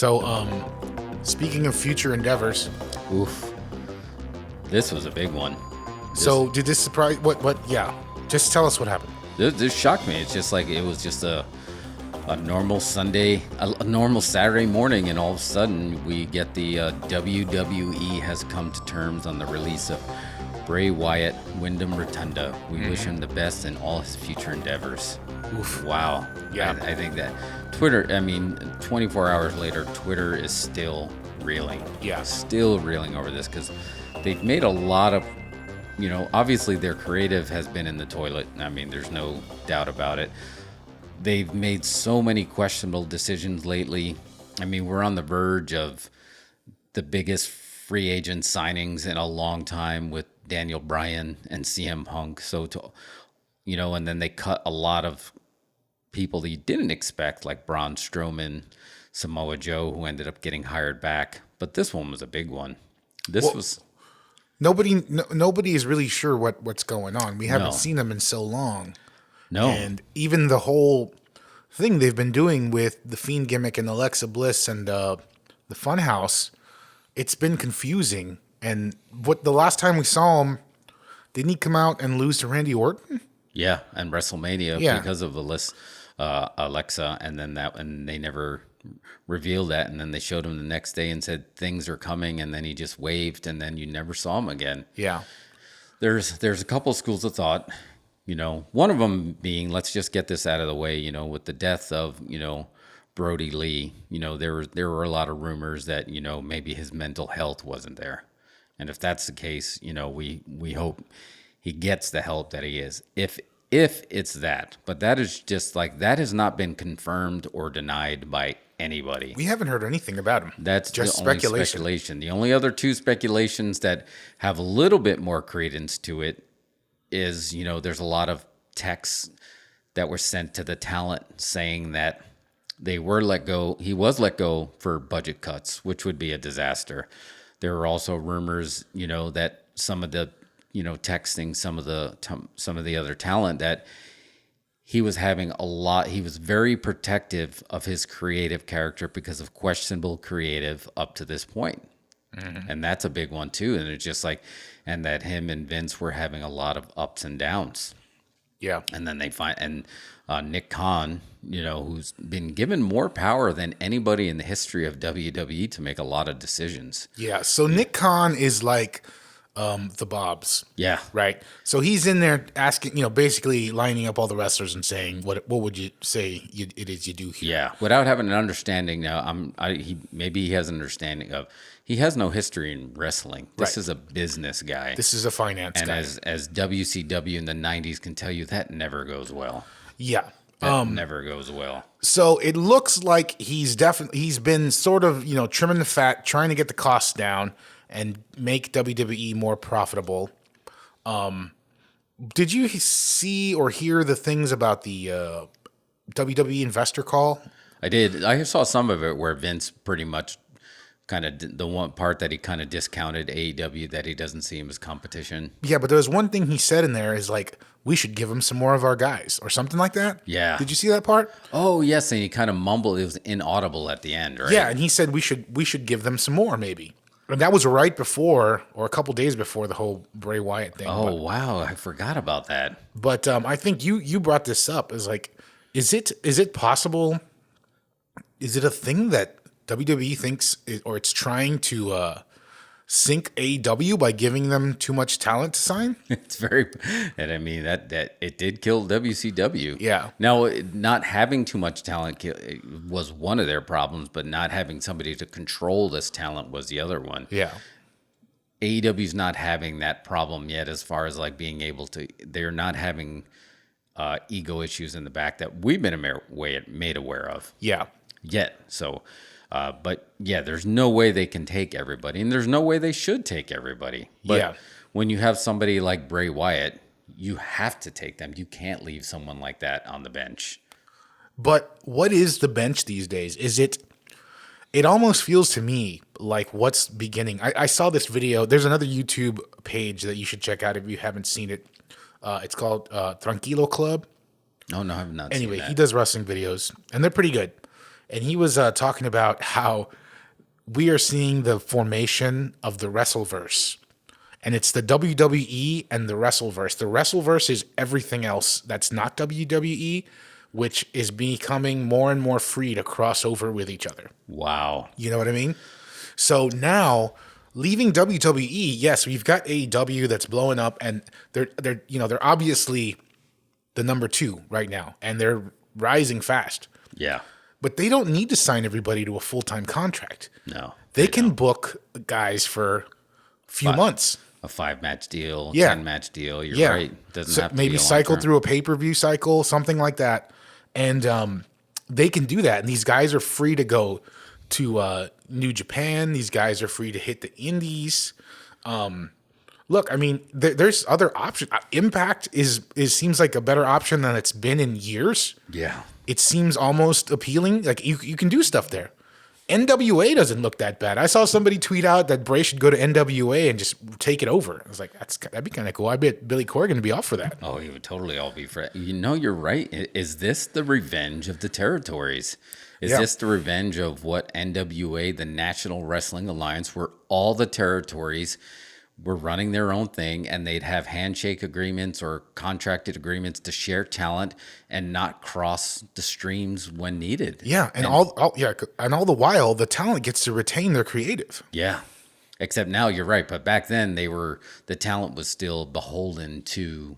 So, speaking of future endeavors, Oof. This was a big one. so did this surprise? What? Yeah. Just tell us what happened. This shocked me. It's just like it was just a normal Sunday, a normal Saturday morning, and all of a sudden we get the WWE has come to terms on the release of Bray Wyatt, Windham Rotunda. We wish him the best in all his future endeavors. Oof. Wow. Yeah. I think that Twitter, 24 hours later, Twitter is still reeling. Yeah. Still reeling over this because they've made a lot of, obviously their creative has been in the toilet. I mean, there's no doubt about it. They've made so many questionable decisions lately. I mean, we're on the verge of the biggest free agent signings in a long time with Daniel Bryan and CM Punk. And then they cut a lot of people that you didn't expect, like Braun Strowman, Samoa Joe, who ended up getting hired back. But this one was a big one. Nobody is really sure what's going on. We haven't seen them in so long. No. And even the whole thing they've been doing with the Fiend gimmick and Alexa Bliss and the Funhouse, it's been confusing. And the last time we saw him, didn't he come out and lose to Randy Orton? Yeah, and WrestleMania because of Alexa, and they never revealed that, and then they showed him the next day and said things are coming, and then he just waved, and then you never saw him again. Yeah, there's a couple schools of thought. One of them being, let's just get this out of the way. With the death of Brody Lee, there were a lot of rumors that maybe his mental health wasn't there, and if that's the case, we hope he gets the help that he is. If it's that, but that is just like, that has not been confirmed or denied by anybody. we haven't heard anything about him. That's just the only speculation. The only other two speculations that have a little bit more credence to it is, there's a lot of texts that were sent to the talent saying that they were let go. He was let go for budget cuts, which would be a disaster. There were also rumors, that some of the, texting some of the other talent that he was he was very protective of his creative character because of questionable creative up to this point. Mm-hmm. And that's a big one too. And it's just like, and that him and Vince were having a lot of ups and downs. Yeah. And then Nick Khan, who's been given more power than anybody in the history of WWE to make a lot of decisions. Yeah. So Nick Khan is like the Bobs. Yeah. Right. So he's in there asking, basically lining up all the wrestlers and saying, what would you say it is you do here? Yeah. Without having an understanding now, maybe he has an understanding of, he has no history in wrestling. This is a business guy. This is a finance guy. And as WCW in the 90s can tell you, that never goes well. Yeah. That never goes well. So it looks like he's been sort of, trimming the fat, trying to get the costs down and make WWE more profitable. Did you see or hear the things about the WWE investor call? I did. I saw some of it where Vince pretty much kind of, the one part that he kind of discounted AEW, that he doesn't see him as competition. Yeah, but there was one thing he said in there is like, we should give him some more of our guys or something like that. Yeah. Did you see that part? Oh, yes. And he kind of mumbled. It was inaudible at the end, right? Yeah, and he said we should give them some more maybe. And that was right before, or a couple days before, the whole Bray Wyatt thing. Oh, wow. I forgot about that. But I think you brought this up. Is like, is it possible? Is it a thing that WWE thinks, or it's trying to sink AEW by giving them too much talent to sign? It's very, and I mean that it did kill WCW. Yeah. Now, not having too much talent was one of their problems, but not having somebody to control this talent was the other one. Yeah. AEW's not having that problem yet, as far as like being able to. They're not having ego issues in the back that we've been made aware of. Yeah. Yet. So. But yeah, there's no way they can take everybody, and there's no way they should take everybody. But when you have somebody like Bray Wyatt, you have to take them. You can't leave someone like that on the bench. But what is the bench these days? It almost feels to me like what's beginning. I saw this video. There's another YouTube page that you should check out if you haven't seen it. It's called Tranquilo Club. Oh, no, I have not Anyway, seen that. he does wrestling videos, and they're pretty good. and he was talking about how we are seeing the formation of the Wrestleverse. And it's the WWE and the Wrestleverse. The Wrestleverse is everything else that's not WWE, which is becoming more and more free to cross over with each other. Wow. You know what I mean? So now, leaving WWE, yes, we've got AEW that's blowing up, and they're obviously the number 2 right now, and they're rising fast. Yeah. But they don't need to sign everybody to a full-time contract. No. They can book guys for a few months. A 5-match deal, Yeah. 10-match deal. You're right. Doesn't have to maybe be cycle long-term. through a pay-per-view cycle, something like that. And they can do that. And these guys are free to go to New Japan. These guys are free to hit the indies. Look, I mean, there's other options. Impact is seems like a better option than it's been in years. Yeah. It seems almost appealing. Like you can do stuff there. NWA doesn't look that bad. I saw somebody tweet out that Bray should go to NWA and just take it over. I was like, that'd be kind of cool. I bet Billy Corgan would be off for that. Oh, he would totally all be for it. You know, you're right. Is this the revenge of the territories? Is this the revenge of what NWA, the National Wrestling Alliance, where all the territories were running their own thing, and they'd have handshake agreements or contracted agreements to share talent and not cross the streams when needed. Yeah, and all the while the talent gets to retain their creative. Yeah. Except now you're right, but back then the talent was still beholden to,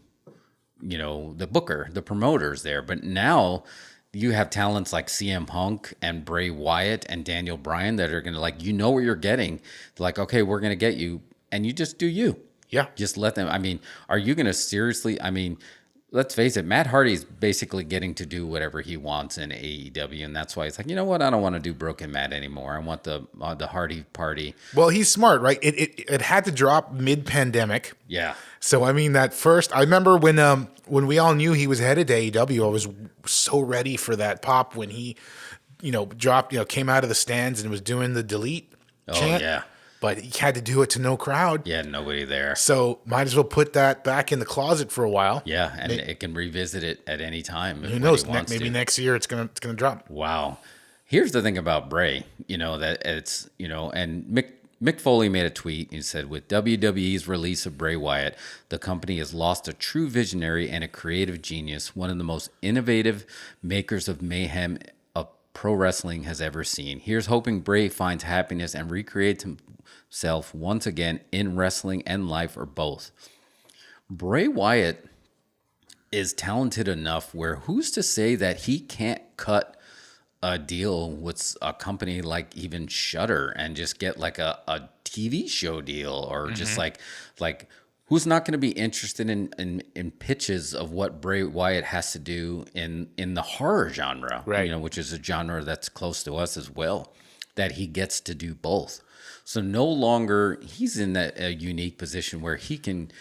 the booker, the promoters there. But now you have talents like CM Punk and Bray Wyatt and Daniel Bryan that are going to what you're getting. Like, okay, we're going to get you. And you just do you. Yeah. Just let them. I mean, are you going to seriously? I mean, let's face it. Matt Hardy's basically getting to do whatever he wants in AEW. And that's why it's like, you know what? I don't want to do Broken Matt anymore. I want the Hardy party. Well, he's smart, right? It had to drop mid-pandemic. Yeah. So, I mean, I remember when we all knew he was headed to AEW, I was so ready for that pop when he, dropped, came out of the stands and was doing the delete chant. Oh, yeah. But he had to do it to no crowd. Yeah, nobody there. So might as well put that back in the closet for a while. Yeah, and it can revisit it at any time. Who knows? Maybe next year it's gonna drop. Wow. Here's the thing about Bray, that it's, and Mick Foley made a tweet. He said, with WWE's release of Bray Wyatt, the company has lost a true visionary and a creative genius, one of the most innovative makers of mayhem of pro wrestling has ever seen. Here's hoping Bray finds happiness and recreates himself once again in wrestling and life, or both. Bray Wyatt is talented enough where who's to say that he can't cut a deal with a company like even Shudder and just get like a TV show deal, or just like who's not going to be interested in pitches of what Bray Wyatt has to do in the horror genre, right? Which is a genre that's close to us as well, that he gets to do both. So no longer he's in a unique position where he can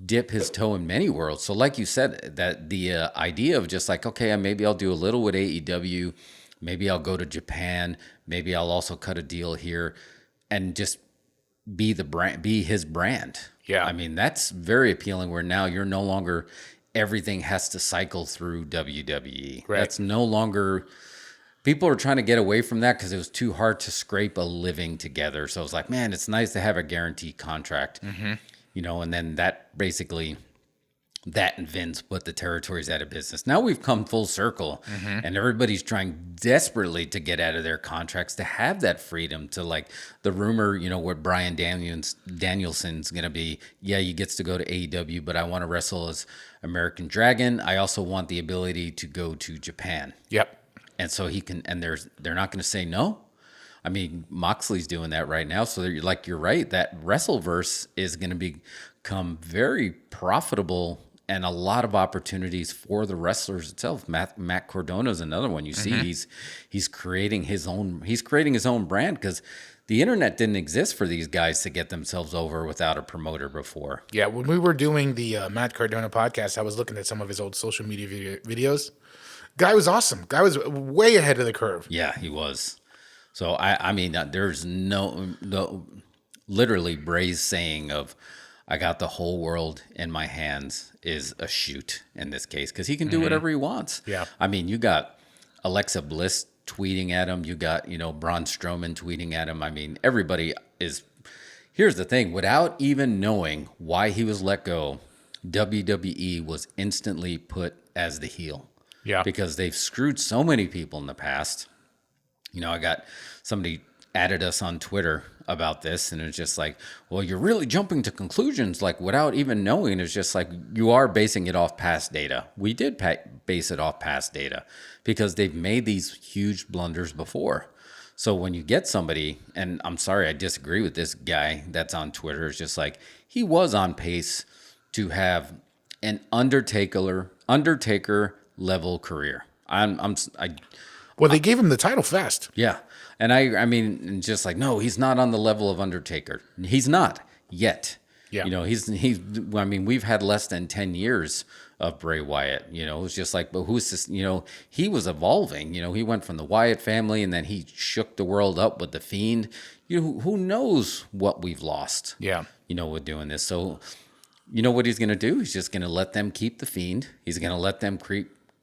dip his toe in many worlds. So like you said, that the idea of just like, okay, maybe I'll do a little with AEW, maybe I'll go to Japan, maybe I'll also cut a deal here and just be his brand. Yeah. I mean, that's very appealing, where now you're no longer, everything has to cycle through WWE. Right. That's no longer, people are trying to get away from that because it was too hard to scrape a living together. So it's like, man, it's nice to have a guaranteed contract, and then that basically, that and Vince put the territories out of business. Now we've come full circle, and everybody's trying desperately to get out of their contracts to have that freedom to, like, the rumor, what Bryan Danielson's going to be. Yeah, he gets to go to AEW, but I want to wrestle as American Dragon. I also want the ability to go to Japan. Yep. And so he can, and they're not going to say no. I mean, Moxley's doing that right now. So you're right, that Wrestleverse is going to become very profitable and a lot of opportunities for the wrestlers itself. Matt Cardona is another one. You see, he's creating his own brand, because the internet didn't exist for these guys to get themselves over without a promoter before. Yeah, when we were doing the Matt Cardona podcast, I was looking at some of his old social media videos. Guy was awesome. Guy was way ahead of the curve. Yeah, he was. So I mean, there's no literally Bray's saying of, I got the whole world in my hands is a shoot in this case, because he can do whatever he wants. Yeah. I mean, you got Alexa Bliss tweeting at him. You got, Braun Strowman tweeting at him. I mean, everybody is. Here's the thing: without even knowing why he was let go, WWE was instantly put as the heel. Yeah, because they've screwed so many people in the past. I got somebody added us on Twitter about this, and it's just like, well, you're really jumping to conclusions like without even knowing. It's just like you are basing it off past data. We did base it off past data because they've made these huge blunders before. So when you get somebody, and I'm sorry, I disagree with this guy that's on Twitter. It's just like he was on pace to have an Undertaker level career. Well, they gave him the title fast. Yeah. And I mean, just like, no, he's not on the level of Undertaker. He's not yet. Yeah. I mean, we've had less than 10 years of Bray Wyatt. It's just like, but who's this? He was evolving. He went from the Wyatt family, and then he shook the world up with the Fiend. Who knows what we've lost? Yeah. With doing this. So, what he's going to do? He's just going to let them keep the Fiend. He's going to let them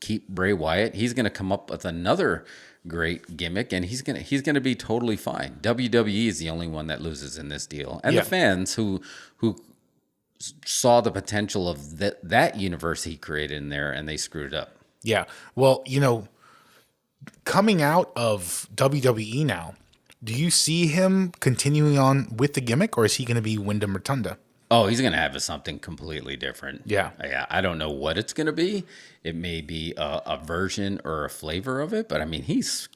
keep Bray Wyatt. He's going to come up with another great gimmick, and he's gonna be totally fine. WWE is the only one that loses in this deal, and the fans who saw the potential of that universe he created in there, and they screwed it up. Yeah. Well, coming out of WWE now, do you see him continuing on with the gimmick, or is he going to be Windham Rotunda? Oh, he's going to have something completely different. Yeah. I don't know what it's going to be. It may be a version or a flavor of it, but I mean, he's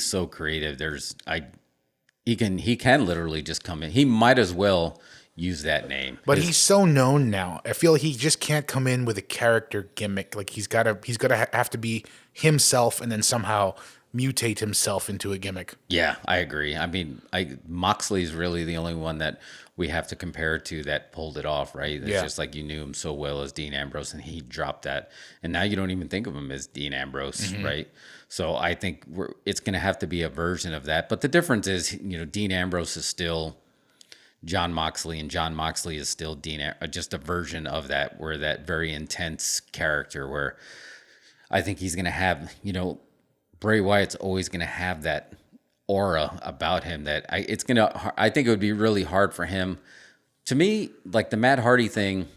so creative. He can literally just come in. He might as well use that name. But he's so known now. I feel like he just can't come in with a character gimmick. Like he's got to have to be himself and then somehow mutate himself into a gimmick. Yeah, I agree. I mean, Moxley's really the only one that we have to compare to that pulled it off, right? It's just like you knew him so well as Dean Ambrose, and he dropped that. And now you don't even think of him as Dean Ambrose, right? So I think it's going to have to be a version of that. But the difference is, Dean Ambrose is still John Moxley, and John Moxley is still just a version of that, where that very intense character where I think he's going to have, Bray Wyatt's always going to have that aura about him that I think it would be really hard for him. To me, like the Matt Hardy thing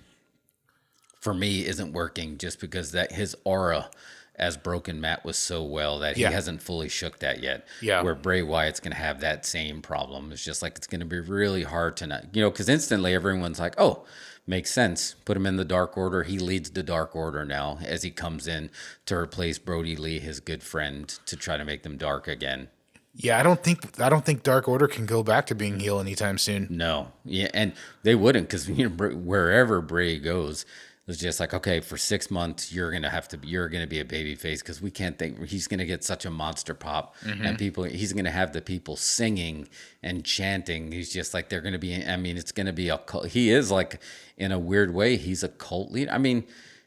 for me isn't working just because that his aura as Broken Matt was so well that he hasn't fully shook that yet. Yeah. Where Bray Wyatt's going to have that same problem. It's just like it's going to be really hard to not, because instantly everyone's like, oh, makes sense. Put him in the Dark Order. He leads the Dark Order now as he comes in to replace Brody Lee, his good friend, to try to make them dark again. Yeah, I don't think Dark Order can go back to being heel anytime soon. No, yeah, and they wouldn't, because wherever Bray goes, it's just like, okay, for 6 months you're gonna be a baby face, because we can't think he's gonna get such a monster pop, and he's gonna have the people singing and chanting. He's just like they're gonna be. I mean, it's gonna be a cult. He is like, in a weird way, he's a cult leader. I mean,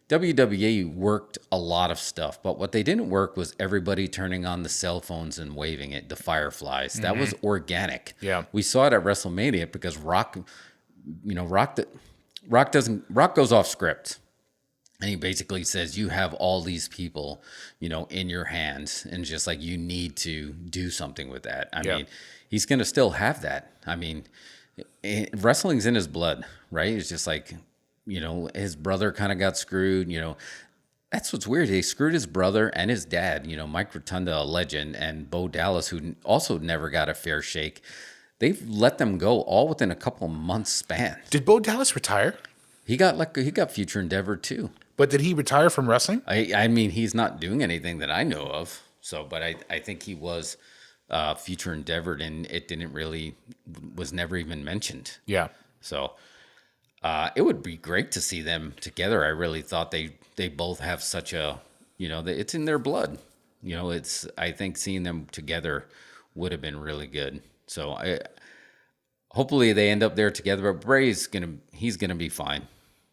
WWE worked a lot of stuff, but what they didn't work was everybody turning on the cell phones and waving it, the fireflies. That was organic. Yeah. We saw it at WrestleMania because Rock goes off script. And he basically says, you have all these people, in your hands, and just like, you need to do something with that. I mean, he's going to still have that. I mean, wrestling's in his blood, right? It's just like, his brother kind of got screwed, That's what's weird. They screwed his brother and his dad, Mike Rotunda, a legend, and Bo Dallas, who also never got a fair shake. They've let them go all within a couple months span. Did Bo Dallas retire? He got Future Endeavor too. But did he retire from wrestling? I mean, he's not doing anything that I know of. So, but I think he was Future Endeavored, and it was never even mentioned. Yeah. So it would be great to see them together. I really thought they both have such a, it's in their blood. I think seeing them together would have been really good. So hopefully they end up there together. But Bray's he's gonna be fine.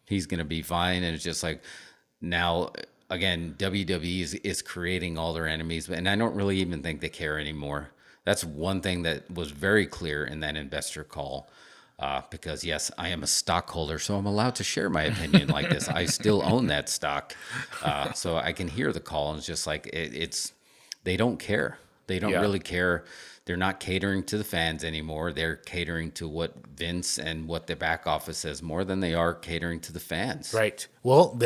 He's gonna be fine. And it's just like, now again, WWE is creating all their enemies, and I don't really even think they care anymore. That's one thing that was very clear in that investor call. Because yes, I am a stockholder, so I'm allowed to share my opinion like this. I still own that stock, so I can hear the call, and it's just like it's they don't care. They don't Yeah. really care. They're not catering to the fans anymore. They're catering to what Vince and what the back office says more than they are catering to the fans. Right. Well,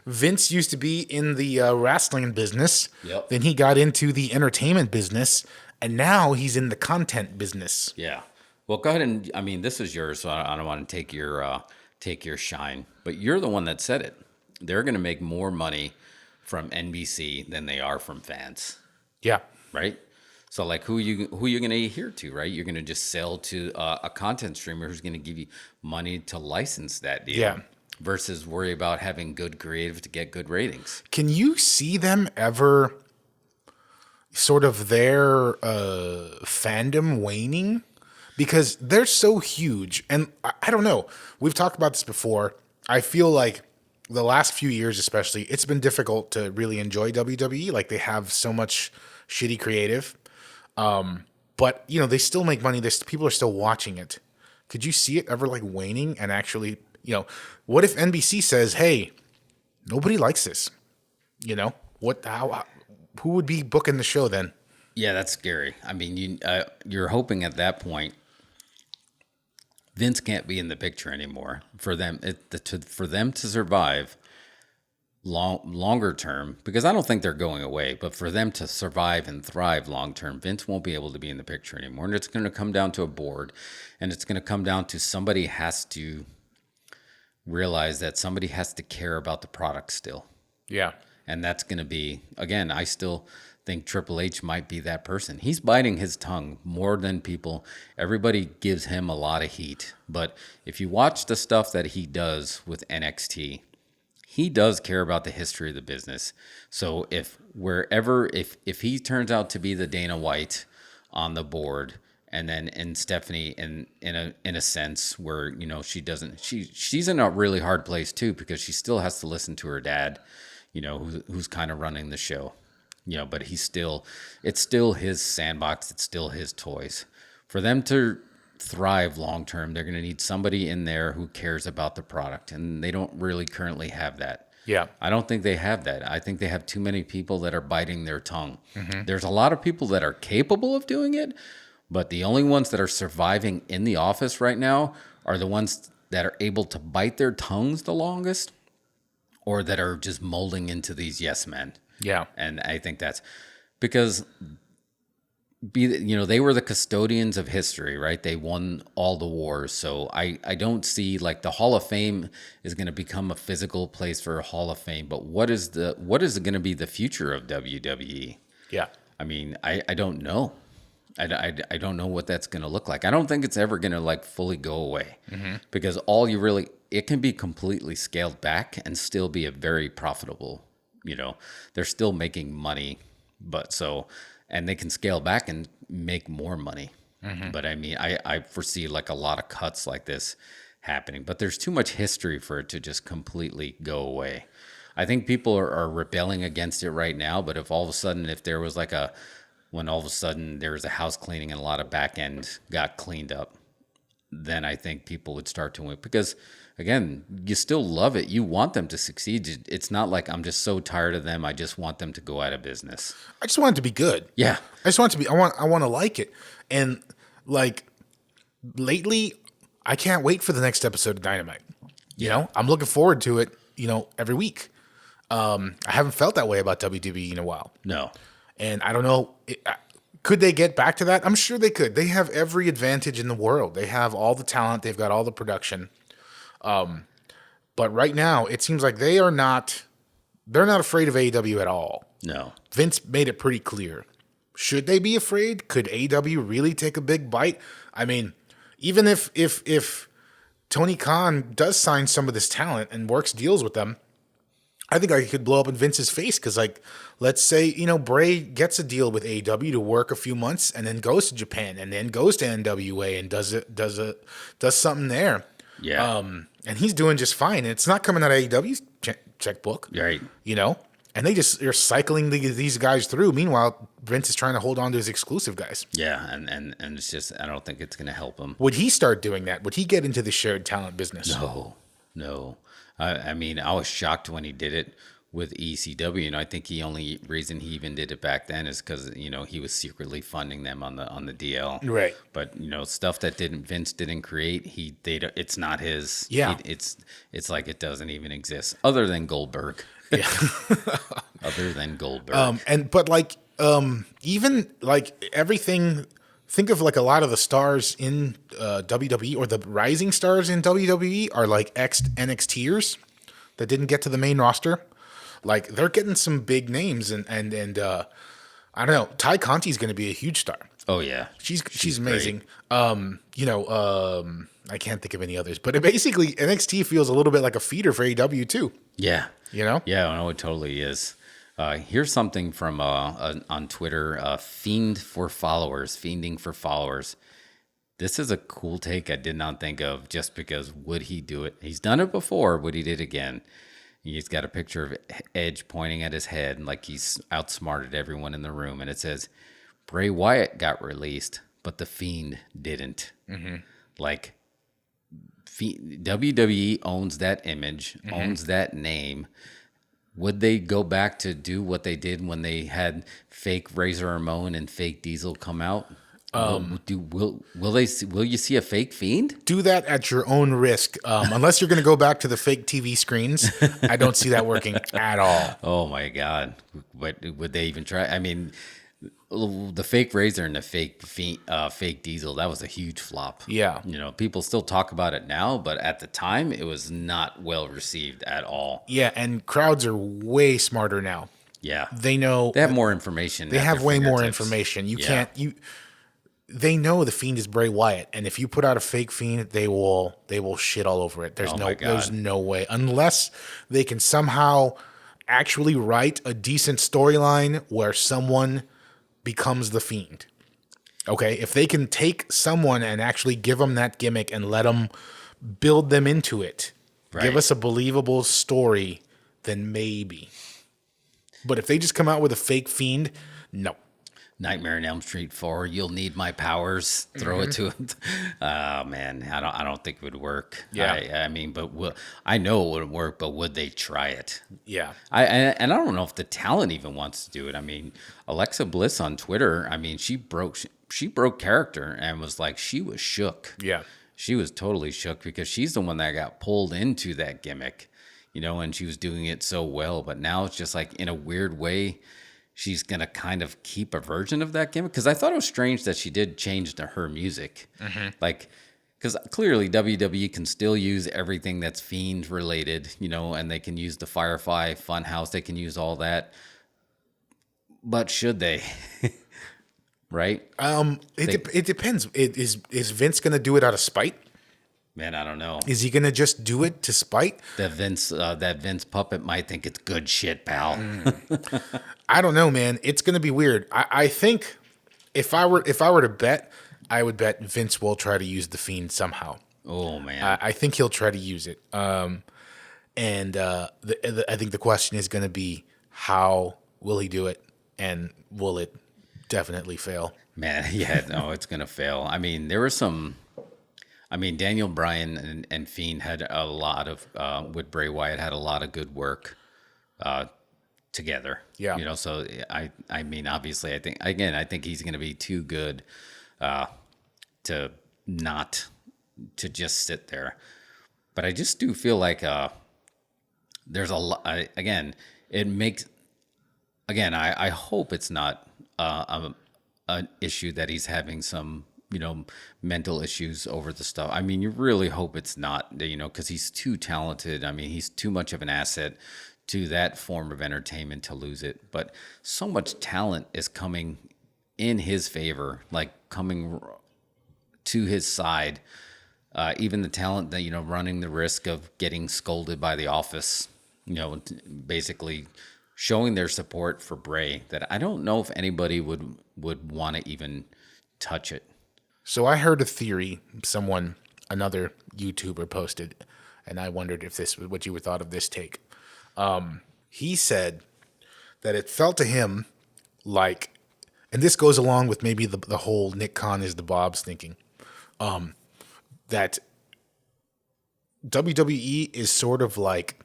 Vince used to be in the wrestling business. Yep. Then he got into the entertainment business, and now he's in the content business. Yeah. Well, go ahead and I mean, this is yours, so I don't want to take your shine, but you're the one that said it. They're going to make more money from NBC than they are from fans, Yeah. right? So like who you going to adhere to, right? You're going to just sell to a content streamer who's going to give you money to license that deal. Yeah. Versus worry about having good creative to get good ratings. Can you see them ever sort of their fandom waning? Because they're so huge. And I don't know. We've talked about this before. I feel like the last few years especially, it's been difficult to really enjoy WWE. Like they have so much shitty creative. But, you know, they still make money. People are still watching it. Could you see it ever like waning and actually, you know, what if NBC says, hey, nobody likes this? You know, who would be booking the show then? Yeah, that's scary. I mean, you're hoping at that point Vince can't be in the picture anymore for them to survive longer term, because I don't think they're going away, but for them to survive and thrive long term, Vince won't be able to be in the picture anymore. And it's going to come down to a board, and it's going to come down to somebody has to realize that somebody has to care about the product still. Yeah. And that's going to be, again, I still think Triple H might be that person. He's biting his tongue more than people. Everybody gives him a lot of heat. But if you watch the stuff that he does with NXT, he does care about the history of the business. So if he turns out to be the Dana White on the board, and then Stephanie in a sense where, you know, she's in a really hard place too, because she still has to listen to her dad, you know, who's kind of running the show, you know, but it's still his sandbox. It's still his toys. For them to thrive long term, they're going to need somebody in there who cares about the product, and they don't really currently have that. Yeah. I don't think they have that. I think they have too many people that are biting their tongue. Mm-hmm. There's a lot of people that are capable of doing it, but the only ones that are surviving in the office right now are the ones that are able to bite their tongues the longest, or that are just molding into these yes men. Yeah. And I think that's because they were the custodians of history, right? They won all the wars. So I don't see like the Hall of Fame is going to become a physical place for a Hall of Fame, but what is going to be the future of WWE? Yeah. I mean, I don't know. I don't know what that's going to look like. I don't think it's ever going to like fully go away, because it can be completely scaled back and still be a very profitable, you know, they're still making money, and they can scale back and make more money. But I mean, I foresee like a lot of cuts like this happening, but there's too much history for it to just completely go away. I think people are rebelling against it right now, but if all of a sudden, when all of a sudden there was a house cleaning and a lot of back end got cleaned up, then I think people would start to win. Because again, you still love it. You want them to succeed. It's not like I'm just so tired of them, I just want them to go out of business. I just want it to be good. Yeah. I just want it to be, I want to like it. And like lately, I can't wait for the next episode of Dynamite. You know, I'm looking forward to it, you know, every week. I haven't felt that way about WWE in a while. No. And I don't know, could they get back to that? I'm sure they could. They have every advantage in the world. They have all the talent. They've got all the production. But right now, it seems like they're not afraid of AEW at all. No. Vince made it pretty clear. Should they be afraid? Could AEW really take a big bite? I mean, even if Tony Khan does sign some of this talent and works deals with them, I think I could blow up in Vince's face, because, like, let's say, you know, Bray gets a deal with AEW to work a few months and then goes to Japan and then goes to NWA and does something there. Yeah. And he's doing just fine. And it's not coming out of AEW's checkbook. Right. You know? And they're cycling these guys through. Meanwhile, Vince is trying to hold on to his exclusive guys. Yeah, and it's just, I don't think it's going to help him. Would he start doing that? Would he get into the shared talent business? No. I mean, I was shocked when he did it with ECW, and I think the only reason he even did it back then is because he was secretly funding them on the DL. Right. But stuff that Vince didn't create, it's not his. Yeah. It's like it doesn't even exist other than Goldberg. Yeah. Other than Goldberg. Even like everything. Think of like a lot of the stars in WWE or the rising stars in WWE are like ex-NXTers that didn't get to the main roster. Like they're getting some big names and I don't know. Ty Conti's going to be a huge star. Oh yeah, she's amazing. I can't think of any others, but basically NXT feels a little bit like a feeder for AEW too. Yeah, Yeah, no, it totally is. Here's something from on Twitter, fiending for followers. This is a cool take I did not think of just because would he do it? He's done it before. Would he do it again? He's got a picture of Edge pointing at his head like he's outsmarted everyone in the room. And it says, Bray Wyatt got released, but the Fiend didn't. Mm-hmm. Like, WWE owns that image, owns that name. Would they go back to do what they did when they had fake Razor Ramon and fake Diesel come out? Will you see a fake Fiend? Do that at your own risk. Unless you're going to go back to the fake TV screens, I don't see that working at all. Oh my God! But would they even try? I mean, the fake Razor and the fake Diesel, that was a huge flop. Yeah. People still talk about it now, but at the time, it was not well received at all. Yeah, and crowds are way smarter now. Yeah. They know. They have more information. They have way more information. They know the Fiend is Bray Wyatt, and if you put out a fake Fiend, they will shit all over it. There's no way, unless they can somehow actually write a decent storyline where someone becomes the Fiend. Okay, if they can take someone and actually give them that gimmick and let them build them into it, give us a believable story, then maybe. But if they just come out with a fake Fiend, no. Nightmare on Elm Street 4, you'll need my powers. Throw it to it. Oh man, I don't think it would work. Yeah, I mean, but I know it wouldn't work. But would they try it? Yeah. I don't know if the talent even wants to do it. I mean, Alexa Bliss on Twitter. I mean, she broke character and was like she was shook. Yeah. She was totally shook because she's the one that got pulled into that gimmick, and she was doing it so well. But now it's just like in a weird way, she's going to kind of keep a version of that gimmick. Because I thought it was strange that she did change to her music. Mm-hmm. Like, because clearly WWE can still use everything that's Fiend related, and they can use the Firefly Funhouse. They can use all that. But should they? Right? It depends. Is Vince going to do it out of spite? Man, I don't know. Is he going to just do it to spite? That Vince puppet might think it's good shit, pal. I don't know, man. It's going to be weird. I think if I were to bet, I would bet Vince will try to use the Fiend somehow. Oh man, I think he'll try to use it. I think the question is going to be how will he do it, and will it definitely fail? Man, yeah, no, it's going to fail. I mean, there were some. I mean, Daniel Bryan and Fiend had a lot of with Bray Wyatt had a lot of good work together. Yeah. So I mean, obviously, I think he's going to be too good to just sit there. But I just do feel like there's a lot. Again, it makes. Again, I hope it's not an issue that he's having some. Mental issues over the stuff. I mean, you really hope it's not, because he's too talented. I mean, he's too much of an asset to that form of entertainment to lose it. But so much talent is coming in his favor, like coming to his side. Even the talent that, running the risk of getting scolded by the office, basically showing their support for Bray, that I don't know if anybody would want to even touch it. So I heard a theory another YouTuber posted, and I wondered if this was what you thought of this take. He said that it felt to him like, and this goes along with maybe the whole Nick Khan is the Bob's thinking, that WWE is sort of like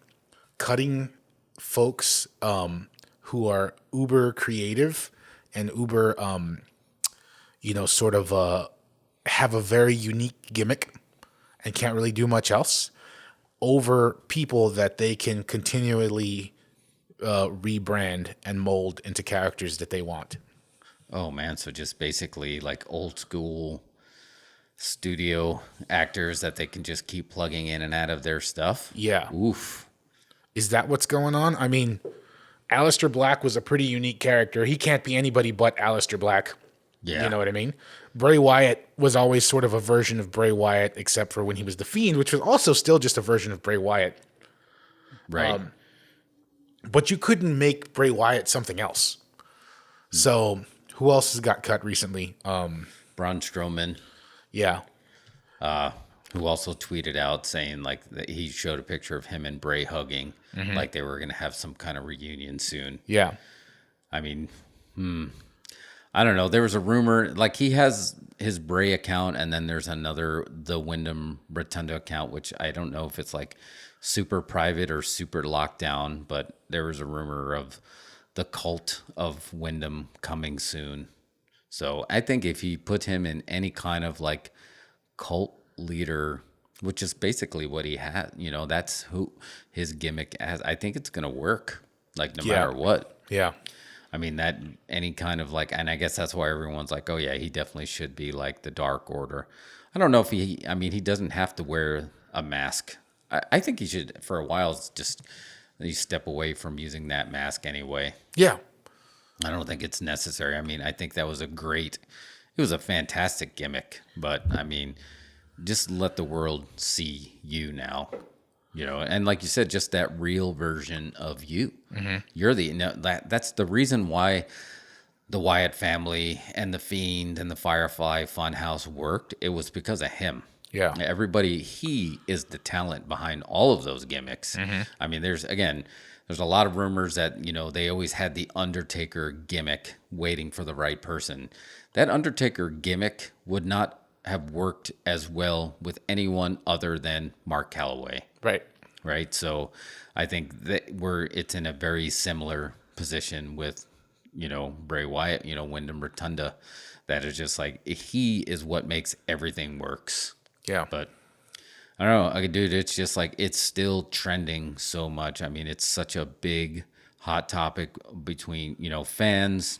cutting folks who are uber creative and uber, sort of have a very unique gimmick and can't really do much else over people that they can continually rebrand and mold into characters that they want. Oh man, so just basically like old school studio actors that they can just keep plugging in and out of their stuff. Yeah. Oof. Is that what's going on? I mean, Aleister Black was a pretty unique character. He can't be anybody but Aleister Black. Yeah. You know what I mean? Bray Wyatt was always sort of a version of Bray Wyatt, except for when he was the Fiend, which was also still just a version of Bray Wyatt. Right. But you couldn't make Bray Wyatt something else. So who else has got cut recently? Braun Strowman, Yeah. who also tweeted out saying like that he showed a picture of him and Bray hugging, like they were going to have some kind of reunion soon. Yeah. I mean, I don't know. There was a rumor, like he has his Bray account, and then there's the Windham Rotunda account, which I don't know if it's like super private or super locked down, but there was a rumor of the cult of Windham coming soon. So I think if you put him in any kind of like cult leader, which is basically what he has, that's who his gimmick has, I think it's going to work, like no matter what. Yeah. I mean, that any kind of like, and I guess that's why everyone's like, oh yeah, he definitely should be like the Dark Order. I don't know if he doesn't have to wear a mask. I think he should, for a while, just step away from using that mask anyway. Yeah. I don't think it's necessary. I mean, I think that was it was a fantastic gimmick, but I mean, just let the world see you now. And like you said, just that real version of you. Mm-hmm. You're that's the reason why the Wyatt family and the Fiend and the Firefly Funhouse worked. It was because of him. Yeah. He is the talent behind all of those gimmicks. Mm-hmm. I mean, there's a lot of rumors that, they always had the Undertaker gimmick waiting for the right person. That Undertaker gimmick would not have worked as well with anyone other than Mark Calloway. Right. Right. So I think that it's in a very similar position with, Bray Wyatt, Windham Rotunda, that is just like, he is what makes everything works. Yeah. But I don't know, dude, it's just like, it's still trending so much. I mean, it's such a big hot topic between, fans,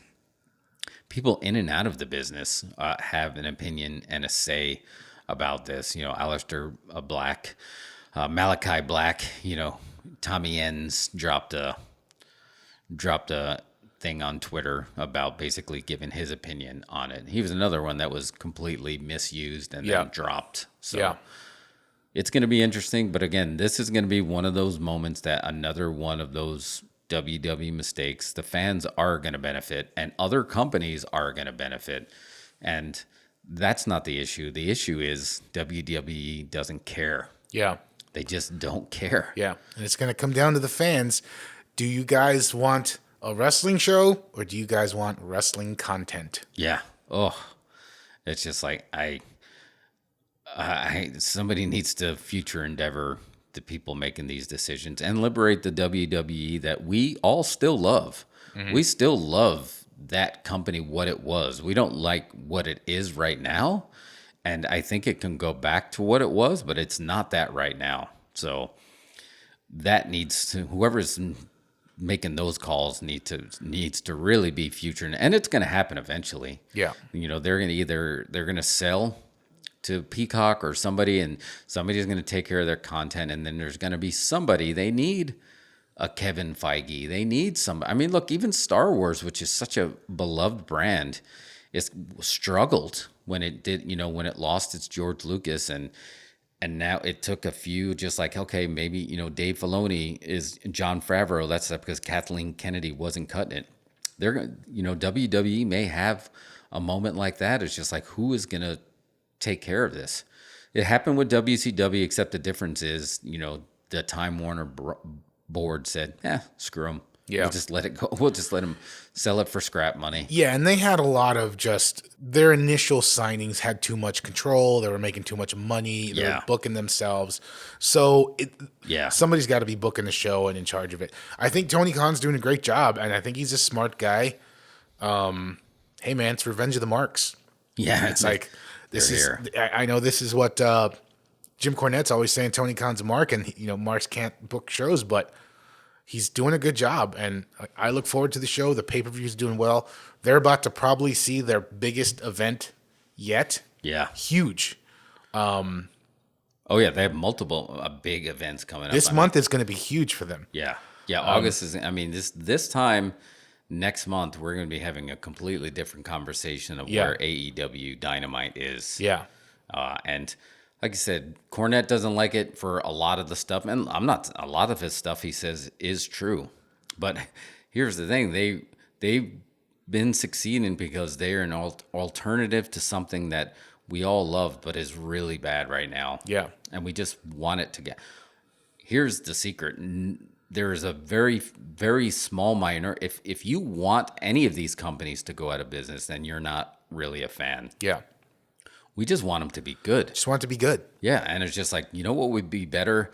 people in and out of the business have an opinion and a say about this. Aleister Black, Malachi Black, Tommy Ends dropped a thing on Twitter about basically giving his opinion on it. He was another one that was completely misused and then dropped. So it's going to be interesting. But again, this is going to be one of those moments that another one of those WWE mistakes, the fans are going to benefit and other companies are going to benefit. And that's not the issue. The issue is WWE doesn't care. Yeah. They just don't care. Yeah. And it's going to come down to the fans. Do you guys want a wrestling show or do you guys want wrestling content? Yeah. Oh, it's just like, somebody needs to future endeavor the people making these decisions and liberate the WWE that we all still love. Mm-hmm. We still love that company, what it was. We don't like what it is right now. And I think it can go back to what it was, but it's not that right now. So that whoever's making those calls needs to really be future. And it's going to happen eventually. Yeah. They're going to sell to Peacock or somebody, and somebody's going to take care of their content, and then there's going to be somebody. They need a Kevin Feige. They need somebody. I mean, look, even Star Wars, which is such a beloved brand, is struggled when it did, when it lost its George Lucas, and now it took a few, just like, okay, maybe, Dave Filoni is Jon Favreau. That's because Kathleen Kennedy wasn't cutting it. They're going WWE may have a moment like that. It's just like, who is going to take care of this? It happened with WCW, except the difference is, the Time Warner board said, screw them. Yeah. We'll just let it go. We'll just let them sell it for scrap money. Yeah, and they had a lot of just their initial signings had too much control. They were making too much money. They were booking themselves. So somebody's got to be booking the show and in charge of it. I think Tony Khan's doing a great job, and I think he's a smart guy. Hey man, it's Revenge of the Marks. Yeah, it's like this is. I know this is what Jim Cornette's always saying. Tony Khan's a mark, and marks can't book shows, but he's doing a good job, and I look forward to the show. The pay-per-view is doing well. They're about to probably see their biggest event yet. Yeah. Huge. Oh, yeah. They have multiple big events coming up. This month is going to be huge for them. Yeah. Yeah. August is, this time next month, we're going to be having a completely different conversation of where AEW Dynamite is. Yeah. And like I said, Cornette doesn't like it for a lot of the stuff, and a lot of his stuff he says is true. But here's the thing: they've been succeeding because they are an alternative to something that we all love, but is really bad right now. Yeah, and we just want it to get. Here's the secret: there is a very, very small minor. If you want any of these companies to go out of business, then you're not really a fan. Yeah. We just want them to be good. Just want it to be good. Yeah, and it's just like, what would be better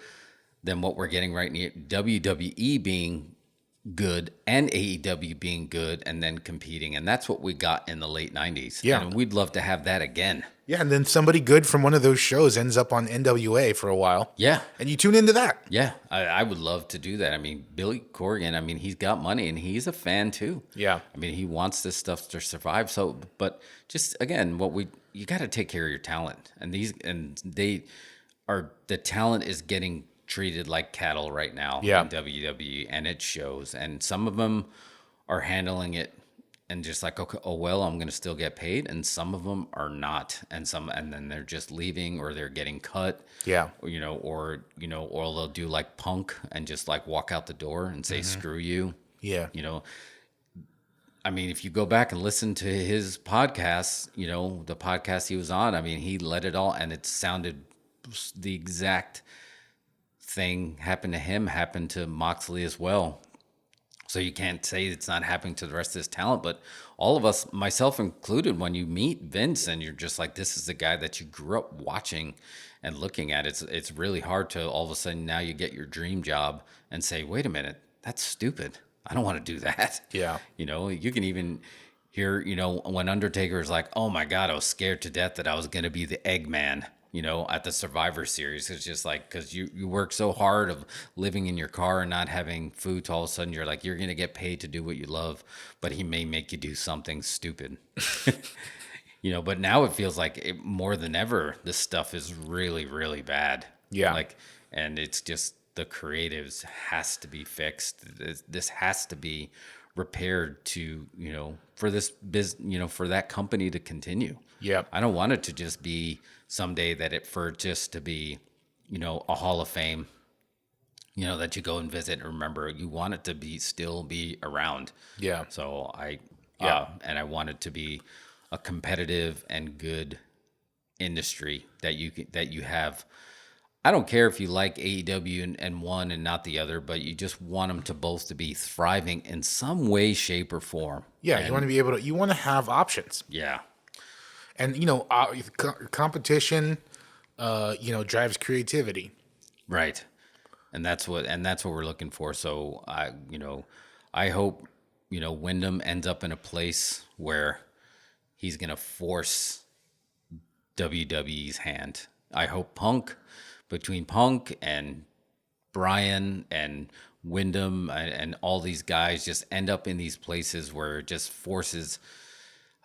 than what we're getting right now? WWE being good and AEW being good and then competing. And that's what we got in the late 90s. Yeah. And we'd love to have that again. Yeah, and then somebody good from one of those shows ends up on NWA for a while. Yeah. And you tune into that. Yeah, I would love to do that. Billy Corgan, he's got money and he's a fan too. Yeah. He wants this stuff to survive. So, but just again, you got to take care of your talent. And the talent is getting treated like cattle right now in WWE, and it shows. And some of them are handling it and just like, okay, oh well, I'm going to still get paid, and some of them are not, and then they're just leaving or they're getting cut. Yeah. Or they'll do like Punk and just like walk out the door and say screw you. Yeah. If you go back and listen to his podcasts, the podcast he was on, he let it all, and it sounded the exact thing happened to him, happened to Moxley as well. So you can't say it's not happening to the rest of his talent, but all of us, myself included, when you meet Vince and you're just like, this is the guy that you grew up watching and looking at, it's really hard to all of a sudden now you get your dream job and say, wait a minute, that's stupid. I don't want to do that. Yeah. You can even hear, when Undertaker is like, oh my God, I was scared to death that I was going to be the Eggman, at the Survivor Series. It's just like, because you work so hard of living in your car and not having food, to all of a sudden you're like, you're going to get paid to do what you love, but he may make you do something stupid. But now it feels like more than ever, this stuff is really, really bad. Yeah. And it's just, the creatives has to be fixed. This has to be repaired to, for this business, for that company to continue. Yeah. I don't want it to just be someday just to be, a Hall of Fame, that you go and visit and remember. You want it to still be around. Yeah. So and I want it to be a competitive and good industry that you have. I don't care if you like AEW and one and not the other, but you just want them to both to be thriving in some way, shape, or form. Yeah, you want to be able to. You want to have options. Yeah, and competition, drives creativity. Right, and that's what we're looking for. So I hope Windham ends up in a place where he's gonna force WWE's hand. I hope between Punk and Brian and Windham and all these guys just end up in these places where it just forces,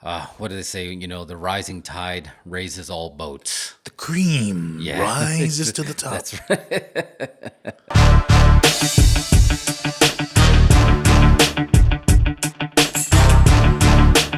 what do they say? The rising tide raises all boats. The cream rises to the top. That's right.